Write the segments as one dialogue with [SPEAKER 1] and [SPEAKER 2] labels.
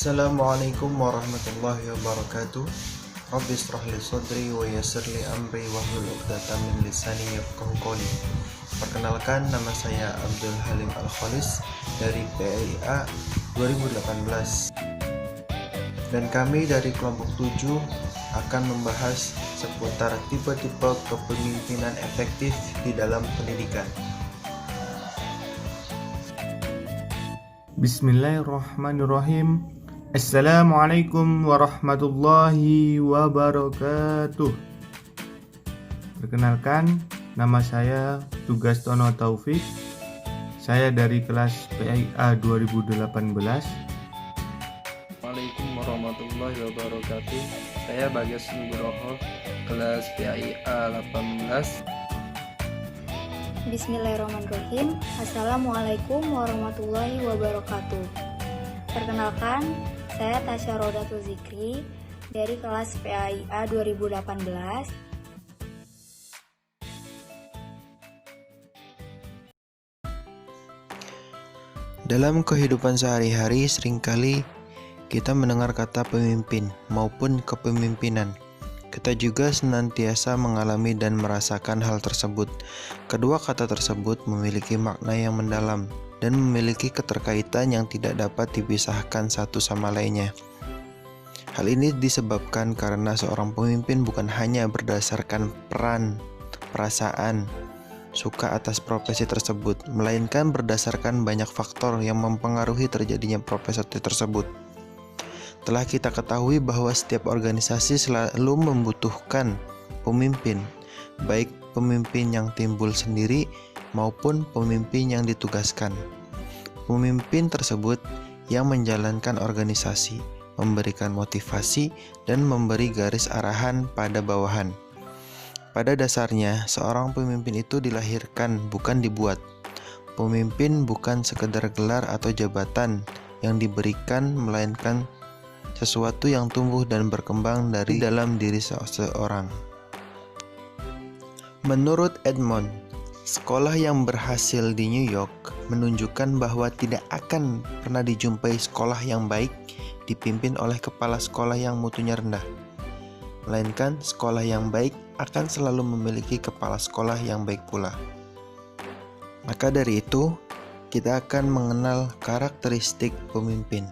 [SPEAKER 1] Assalamualaikum warahmatullahi wabarakatuh. Rabbi shrah li sadri wa yassir li amri wahlul 'uqdatam min lisani yafqahu qawli. Perkenalkan, nama saya Abdul Halim Al-Kholis dari PAIA 2018. Dan kami dari kelompok 7 akan membahas seputar tipe-tipe kepemimpinan efektif di dalam pendidikan.
[SPEAKER 2] Bismillahirrahmanirrahim. Assalamualaikum warahmatullahi wabarakatuh. Perkenalkan, nama saya Tugastono Taufik. Saya dari kelas PAIA 2018.
[SPEAKER 3] Assalamualaikum warahmatullahi wabarakatuh. Saya Bagas Nugroho, kelas PAIA 18.
[SPEAKER 4] Bismillahirrahmanirrahim. Assalamualaikum warahmatullahi wabarakatuh. Perkenalkan, saya Tasya Rodatul Zikri dari kelas PAIA 2018.
[SPEAKER 1] Dalam kehidupan sehari-hari seringkali kita mendengar kata pemimpin maupun kepemimpinan. Kita juga senantiasa mengalami dan merasakan hal tersebut. Kedua kata tersebut memiliki makna yang mendalam dan memiliki keterkaitan yang tidak dapat dipisahkan satu sama lainnya. Hal ini disebabkan karena seorang pemimpin bukan hanya berdasarkan peran, perasaan, suka atas profesi tersebut, melainkan berdasarkan banyak faktor yang mempengaruhi terjadinya profesi tersebut. Telah kita ketahui bahwa setiap organisasi selalu membutuhkan pemimpin, baik pemimpin yang timbul sendiri maupun pemimpin yang ditugaskan. Pemimpin tersebut yang menjalankan organisasi, memberikan motivasi, dan memberi garis arahan pada bawahan. Pada dasarnya, seorang pemimpin itu dilahirkan, bukan dibuat. Pemimpin bukan sekedar gelar atau jabatan yang diberikan, melainkan sesuatu yang tumbuh dan berkembang dari dalam diri seseorang. Menurut Edmond, sekolah yang berhasil di New York menunjukkan bahwa tidak akan pernah dijumpai sekolah yang baik dipimpin oleh kepala sekolah yang mutunya rendah, melainkan sekolah yang baik akan selalu memiliki kepala sekolah yang baik pula. Maka dari itu, kita akan mengenal karakteristik pemimpin.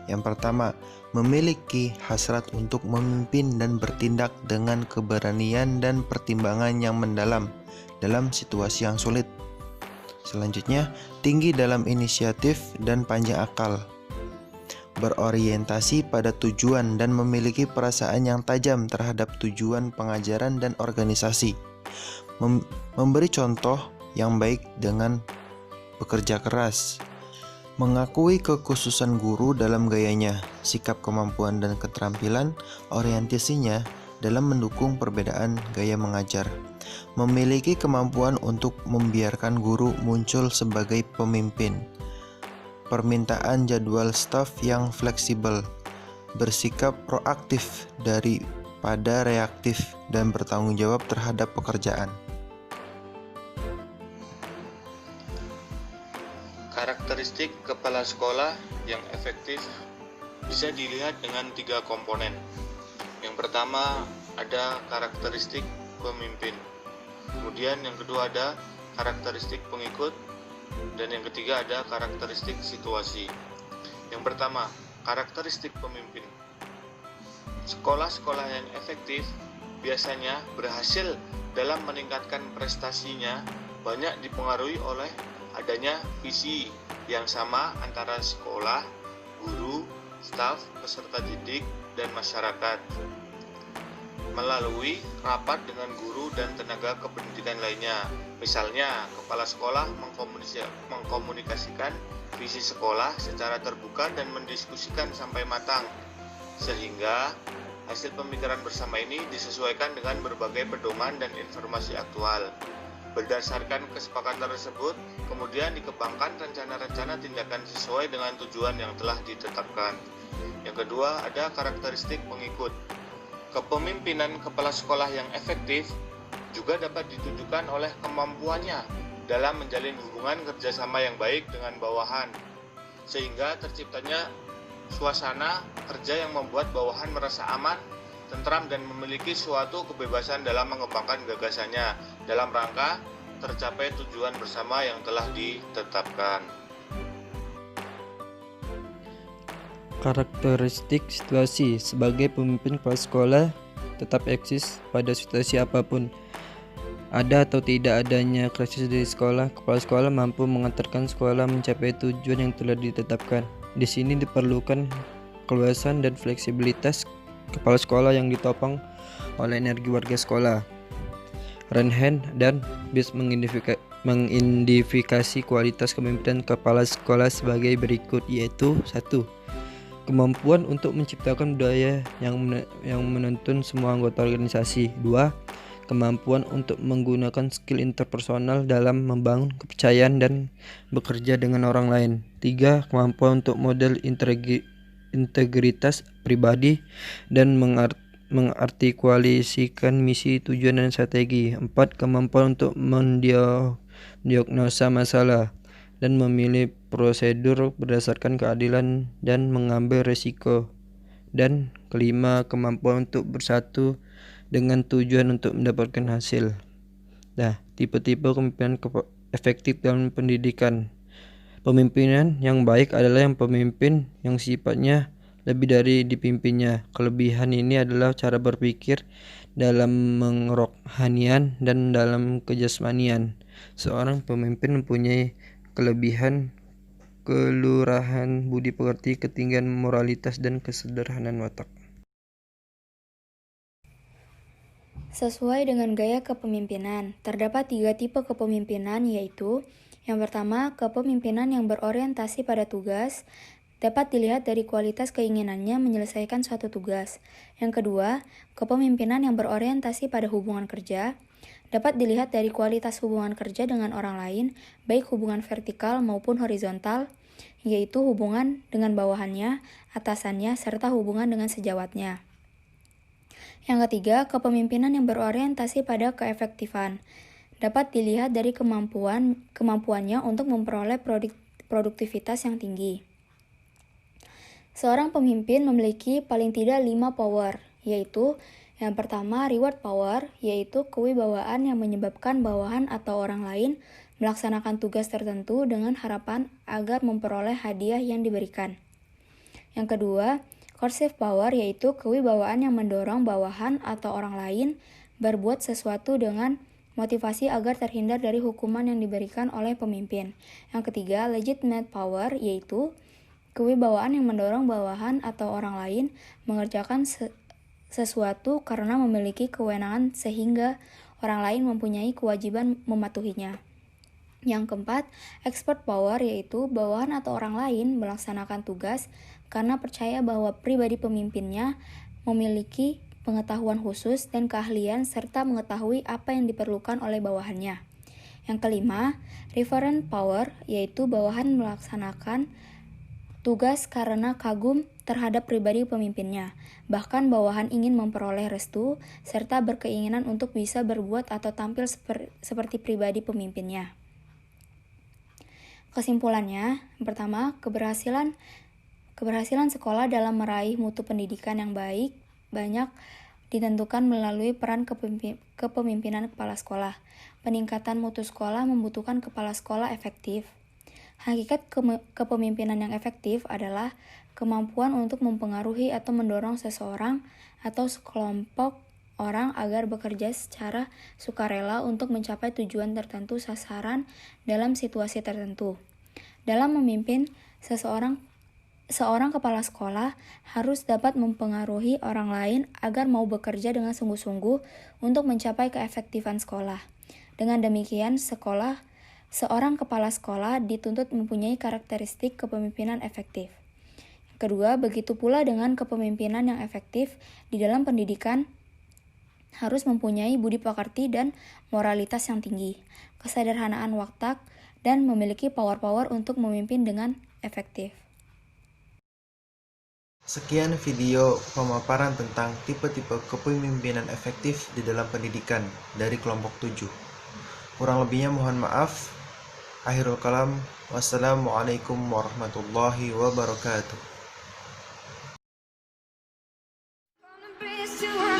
[SPEAKER 1] Yang pertama, memiliki hasrat untuk memimpin dan bertindak dengan keberanian dan pertimbangan yang mendalam dalam situasi yang sulit. Selanjutnya, tinggi dalam inisiatif dan panjang akal, berorientasi pada tujuan dan memiliki perasaan yang tajam terhadap tujuan pengajaran dan organisasi, memberi contoh yang baik dengan bekerja keras, mengakui kekhususan guru dalam gayanya, sikap, kemampuan, dan keterampilan, orientasinya dalam mendukung perbedaan gaya mengajar, memiliki kemampuan untuk membiarkan guru muncul sebagai pemimpin, permintaan jadwal staf yang fleksibel, bersikap proaktif daripada reaktif, dan bertanggung jawab terhadap pekerjaan.
[SPEAKER 5] Karakteristik kepala sekolah yang efektif bisa dilihat dengan 3 komponen. Yang pertama ada karakteristik pemimpin, kemudian yang kedua ada karakteristik pengikut, dan yang ketiga ada karakteristik situasi. Yang pertama, karakteristik pemimpin. Sekolah-sekolah yang efektif biasanya berhasil dalam meningkatkan prestasinya banyak dipengaruhi oleh adanya visi yang sama antara sekolah, guru, staf, peserta didik, dan masyarakat. Melalui rapat dengan guru dan tenaga kependidikan lainnya, misalnya kepala sekolah mengkomunikasikan visi sekolah secara terbuka dan mendiskusikan sampai matang, sehingga hasil pemikiran bersama ini disesuaikan dengan berbagai pedoman dan informasi aktual. Berdasarkan kesepakatan tersebut, kemudian dikembangkan rencana-rencana tindakan sesuai dengan tujuan yang telah ditetapkan. Yang kedua, ada karakteristik pengikut. Kepemimpinan kepala sekolah yang efektif juga dapat ditunjukkan oleh kemampuannya dalam menjalin hubungan kerjasama yang baik dengan bawahan, sehingga terciptanya suasana kerja yang membuat bawahan merasa aman, tentram, dan memiliki suatu kebebasan dalam mengembangkan gagasannya dalam rangka tercapai tujuan bersama yang telah ditetapkan.
[SPEAKER 3] Karakteristik situasi sebagai pemimpin kepala sekolah tetap eksis pada situasi apapun. Ada atau tidak adanya krisis di sekolah, kepala sekolah mampu mengantarkan sekolah mencapai tujuan yang telah ditetapkan. Di sini diperlukan keluasan dan fleksibilitas kepala sekolah yang ditopang oleh energi warga sekolah. Renhen dan Bis mengidentifikasi kualitas kepemimpinan kepala sekolah sebagai berikut, yaitu 1. Kemampuan untuk menciptakan budaya yang menuntun semua anggota organisasi. 2. Kemampuan untuk menggunakan skill interpersonal dalam membangun kepercayaan dan bekerja dengan orang lain. 3. Kemampuan untuk model integritas pribadi dan mengartikulasikan misi, tujuan, dan strategi. 4. Kemampuan untuk mendiagnosa masalah dan memilih prosedur berdasarkan keadilan dan mengambil risiko. Dan 5. Kemampuan untuk bersatu dengan tujuan untuk mendapatkan hasil. Nah, tipe-tipe kepemimpinan efektif dalam pendidikan. Pemimpinan yang baik adalah yang pemimpin yang sifatnya lebih dari dipimpinnya. Kelebihan ini adalah cara berpikir dalam mengrohanian dan dalam kejasmanian. Seorang pemimpin mempunyai kelebihan kelurahan, budi pekerti, ketinggian moralitas, dan kesederhanaan watak.
[SPEAKER 4] Sesuai dengan gaya kepemimpinan, terdapat 3 tipe kepemimpinan, yaitu yang pertama, kepemimpinan yang berorientasi pada tugas, dapat dilihat dari kualitas keinginannya menyelesaikan suatu tugas. Yang kedua, kepemimpinan yang berorientasi pada hubungan kerja, dapat dilihat dari kualitas hubungan kerja dengan orang lain, baik hubungan vertikal maupun horizontal, yaitu hubungan dengan bawahannya, atasannya, serta hubungan dengan sejawatnya. Yang ketiga, kepemimpinan yang berorientasi pada keefektifan, dapat dilihat dari kemampuannya untuk memperoleh produktivitas yang tinggi. Seorang pemimpin memiliki paling tidak 5 power, yaitu yang pertama, reward power, yaitu kewibawaan yang menyebabkan bawahan atau orang lain melaksanakan tugas tertentu dengan harapan agar memperoleh hadiah yang diberikan. Yang kedua, coercive power, yaitu kewibawaan yang mendorong bawahan atau orang lain berbuat sesuatu dengan motivasi agar terhindar dari hukuman yang diberikan oleh pemimpin. Yang ketiga, legitimate power, yaitu kewibawaan yang mendorong bawahan atau orang lain mengerjakan sesuatu karena memiliki kewenangan sehingga orang lain mempunyai kewajiban mematuhinya. Yang keempat, expert power, yaitu bawahan atau orang lain melaksanakan tugas karena percaya bahwa pribadi pemimpinnya memiliki pengetahuan khusus dan keahlian serta mengetahui apa yang diperlukan oleh bawahannya. Yang kelima, referent power, yaitu bawahan melaksanakan tugas karena kagum terhadap pribadi pemimpinnya. Bahkan bawahan ingin memperoleh restu serta berkeinginan untuk bisa berbuat atau tampil seperti pribadi pemimpinnya. Kesimpulannya, yang pertama, keberhasilan sekolah dalam meraih mutu pendidikan yang baik banyak ditentukan melalui peran kepemimpinan kepala sekolah. Peningkatan mutu sekolah membutuhkan kepala sekolah efektif. Hakikat kepemimpinan yang efektif adalah kemampuan untuk mempengaruhi atau mendorong seseorang atau sekelompok orang agar bekerja secara sukarela untuk mencapai tujuan tertentu sasaran dalam situasi tertentu. Dalam memimpin, seorang kepala sekolah harus dapat mempengaruhi orang lain agar mau bekerja dengan sungguh-sungguh untuk mencapai keefektifan sekolah. Dengan demikian, seorang kepala sekolah dituntut mempunyai karakteristik kepemimpinan efektif. Kedua, begitu pula dengan kepemimpinan yang efektif di dalam pendidikan harus mempunyai budi pekerti dan moralitas yang tinggi, kesederhanaan watak, dan memiliki power untuk memimpin dengan efektif.
[SPEAKER 1] Sekian video pemaparan tentang tipe-tipe kepemimpinan efektif di dalam pendidikan dari kelompok 7. Kurang lebihnya mohon maaf. Akhirul kalam. Wassalamualaikum warahmatullahi wabarakatuh.
[SPEAKER 6] to